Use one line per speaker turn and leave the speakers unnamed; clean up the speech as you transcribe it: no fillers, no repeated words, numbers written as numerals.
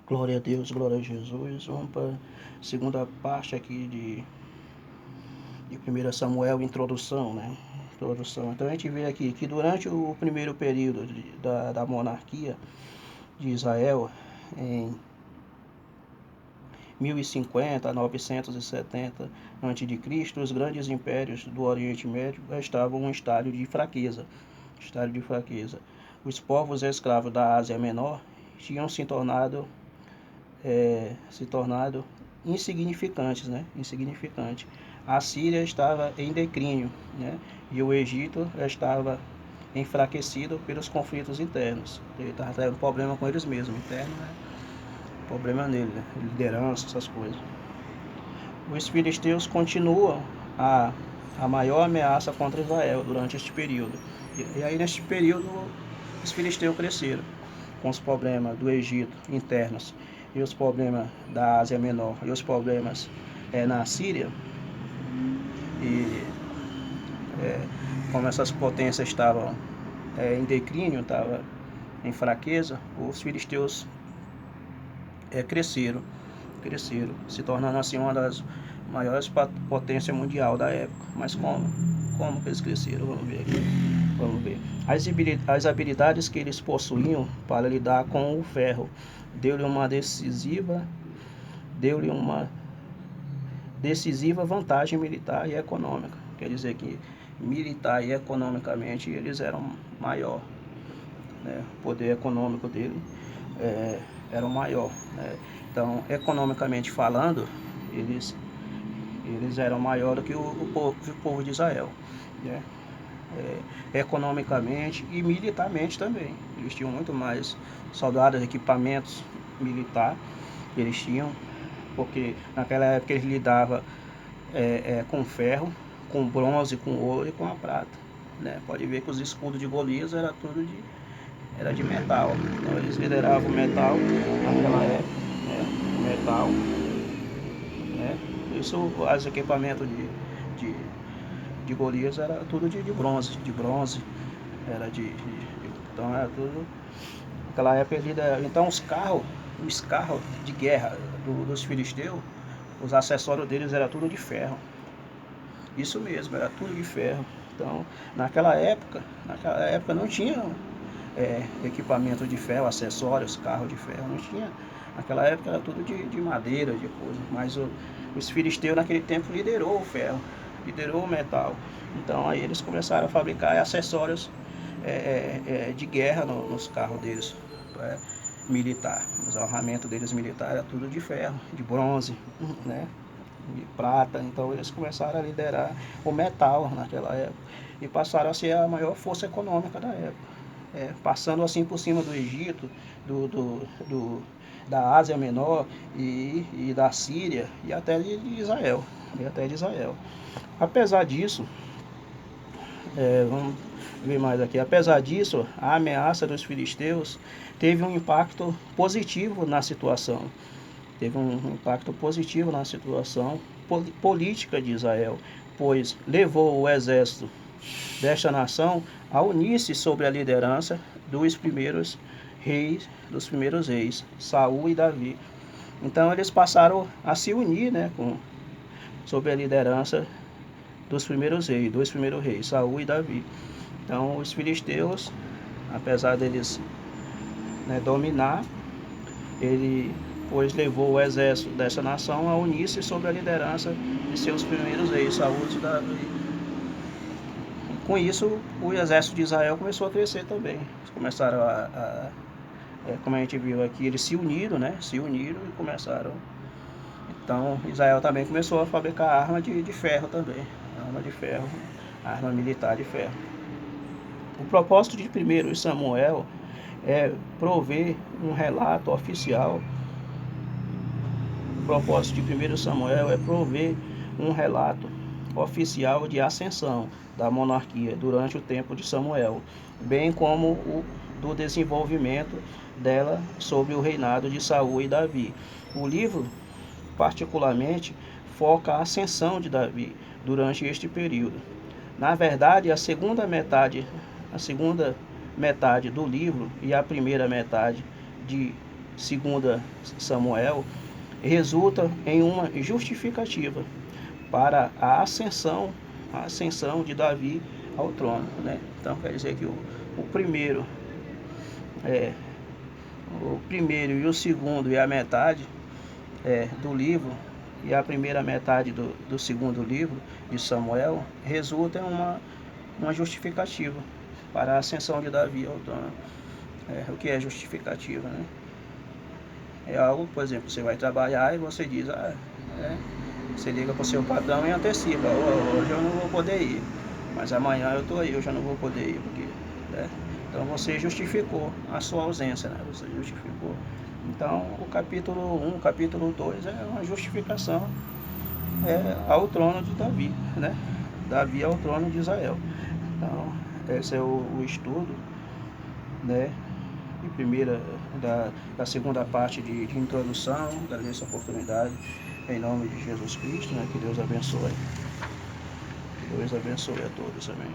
Glória a Deus, glória a Jesus. Vamos para a segunda parte aqui de 1 Samuel, introdução, né? Introdução. Então a gente vê aqui que durante o primeiro período da monarquia de Israel, em 1050 a 970 a.C., os grandes impérios do Oriente Médio estavam em estágio de fraqueza. Os povos escravos da Ásia Menor tinham se tornado insignificantes, né? A Síria estava em declínio, né? E o Egito estava enfraquecido pelos conflitos internos. Ele estava tendo problema com eles mesmos, interno, né? Problema nele, né? Liderança, essas coisas. Os filisteus continuam a maior ameaça contra Israel durante este período. E aí, neste período, os filisteus cresceram com os problemas do Egito internos e os problemas da Ásia Menor e os problemas na Síria. E como essas potências estavam em declínio, estavam em fraqueza, os filisteus cresceram, se tornando assim uma das maiores potências mundial da época. Mas como que eles cresceram? Vamos ver. As habilidades que eles possuíam para lidar com o ferro deu-lhe uma decisiva vantagem militar e econômica. Quer dizer que militar e economicamente eles eram maior, né? O poder econômico dele era o maior, né? Então, economicamente falando, eles eram maior do que o povo de Israel, né? Economicamente e militarmente também. Eles tinham muito mais soldados, equipamentos militar que eles tinham, porque naquela época eles lidavam com ferro, com bronze, com ouro e com a prata, né? Pode ver que os escudos de Golias era tudo de metal. Então eles lideravam metal naquela época, né? Metal, né? Isso, os equipamentos de Golias era tudo de bronze, era então era tudo. Naquela época então os carros de guerra dos filisteus, os acessórios deles era tudo de ferro. Isso mesmo, era tudo de ferro. Então, naquela época não tinha equipamento de ferro, acessórios, carro de ferro, não tinha. Naquela época era tudo de madeira, de coisa. Mas os filisteus naquele tempo liderou o ferro, liderou o metal. Então aí eles começaram a fabricar acessórios de guerra nos carros deles, militar. Os armamentos deles militar era tudo de ferro, de bronze, né? De prata. Então eles começaram a liderar o metal naquela época e passaram a ser a maior força econômica da época, passando assim por cima do Egito, da Ásia Menor e da Síria e até de Israel. Apesar disso, vamos ver mais aqui. Apesar disso, a ameaça dos filisteus teve um impacto positivo na situação. Política de Israel, pois levou o exército desta nação a unir-se sob a liderança dos primeiros reis, Saul e Davi. Então eles passaram a se unir, né, sob a liderança dos primeiros reis, Saul e Davi. Então os filisteus, apesar deles, né, dominar, ele levou o exército dessa nação a unir-se sob a liderança de seus primeiros reis, Saul e Davi. Com isso, o exército de Israel começou a crescer também. Eles começaram como a gente viu aqui, eles se uniram, né? E começaram. Então, Israel também começou a fabricar arma de ferro também. Arma militar de ferro. O propósito de 1 Samuel é prover um relato oficial. O propósito de 1 Samuel é prover um relato oficial de ascensão da monarquia durante o tempo de Samuel, bem como o do desenvolvimento dela sob o reinado de Saul e Davi. O livro, particularmente, foca a ascensão de Davi durante este período. Na verdade, a segunda metade do livro e a primeira metade segunda Samuel, resulta em uma justificativa para a ascensão de Davi ao trono, né? Então quer dizer que o primeiro e o segundo e a metade do livro e a primeira metade do segundo livro de Samuel resulta em uma justificativa para a ascensão de Davi ao trono. O que é justificativa, né? É algo, por exemplo, você vai trabalhar e você diz, você liga para o seu patrão e antecipa, hoje eu não vou poder ir, mas amanhã eu estou aí, eu já não vou poder ir, porque, né? Então você justificou a sua ausência, né? Você justificou. Então o capítulo 1, o capítulo 2 é uma justificação ao trono de Davi, né? Davi ao trono de Israel. Então esse é o estudo, né? E primeira da segunda parte de introdução. Agradeço a oportunidade em nome de Jesus Cristo, né? Que Deus abençoe. Que Deus abençoe a todos. Amém.